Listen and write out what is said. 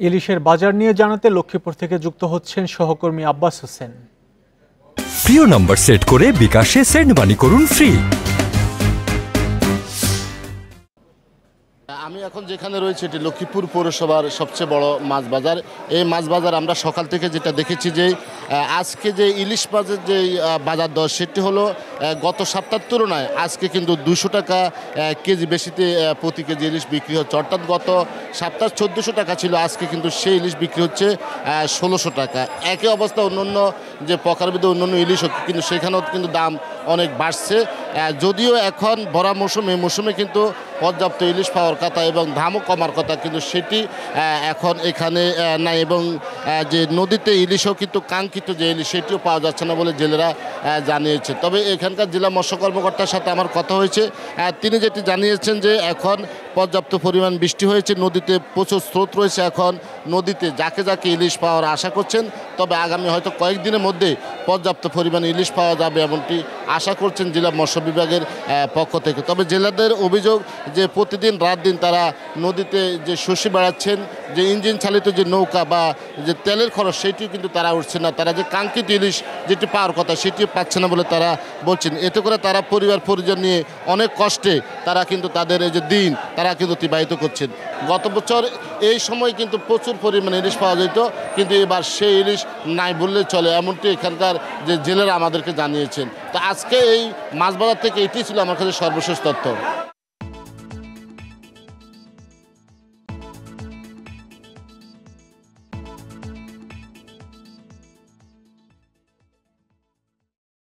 ইলিশের বাজার নিয়ে জানাতে লক্ষ্মীপুর থেকে যুক্ত হচ্ছেন সহকর্মী আব্বাস হোসেন। প্রিয় নাম্বার সেট করে বিকাশে সেন্ড মানি করুন ফ্রি। আমি এখন যেখানে রয়েছে এটি লক্ষ্মীপুর পৌরসভার সবচেয়ে বড় মাছ বাজার। এই মাছ বাজার আমরা সকাল থেকে যেটা দেখেছি যে আজকে যে ইলিশ মাছের যে বাজার দর সেটি হলো গত সপ্তাহের তুলনায় আজকে কিন্তু 200 টাকা কেজি বেশিতে প্রতি কেজি ইলিশ বিক্রি হচ্ছে। অর্থাৎ গত সপ্তাহে 1400 টাকা ছিল, আজকে কিন্তু সেই ইলিশ বিক্রি হচ্ছে 1600 টাকা। একই অবস্থা অন্যান্য যে প্রকারভেদে অন্যান্য ইলিশ কিন্তু সেখানেও কিন্তু দাম অনেক বাড়ছে। যদিও এখন ভরা মৌসুম, এই মৌসুমে কিন্তু পর্যাপ্ত ইলিশ পাওয়ার কথা এবং দামও কমার কথা, কিন্তু সেটি এখন এখানে নাই। এবং যে নদীতে ইলিশও কিন্তু কাঙ্ক্ষিত যে ইলিশ সেটিও পাওয়া যাচ্ছে না বলে জেলেরা জানিয়েছে। তবে এখানকার জেলা মৎস্য কর্মকর্তার সাথে আমার কথা হয়েছে, তিনি যেটি জানিয়েছেন যে এখন পর্যাপ্ত পরিমাণ বৃষ্টি হয়েছে, নদীতে প্রচুর স্রোত রয়েছে, এখন নদীতে যাকে যাকে ইলিশ পাওয়ার আশা করছেন। তবে আগামী হয়তো কয়েকদিনের মধ্যে পর্যাপ্ত পরিমাণে ইলিশ পাওয়া যাবে এমনটি আশা করছেন জেলা মৎস্য বিভাগের পক্ষ থেকে। তবে জেলাদের অভিযোগ যে প্রতিদিন রাত দিন তারা নদীতে যে শস্য বেড়াচ্ছেন, যে ইঞ্জিন চালিত যে নৌকা বা যে তেলের খরচ সেটিও কিন্তু তারা উঠছে না, তারা যে কাঙ্ক্ষিত ইলিশ যেটি পাওয়ার কথা সেটিও পাচ্ছে না বলে তারা বলছেন। এতে করে তারা পরিবার পরিজন নিয়ে অনেক কষ্টে তারা কিন্তু তাদের এই যে দিন তারা কিন্তু অতিবাহিত করছেন। গত বছর এই সময় কিন্তু প্রচুর পরিমাণে ইলিশ পাওয়া যেত, কিন্তু এবার সেই ইলিশ নাই বললে চলে, এমনটি এখানকার যে জেলেরা আমাদেরকে জানিয়েছেন। তো আজকে এই মাছ বাজার থেকে এটি ছিল আমার কাছে সর্বশেষ তথ্য।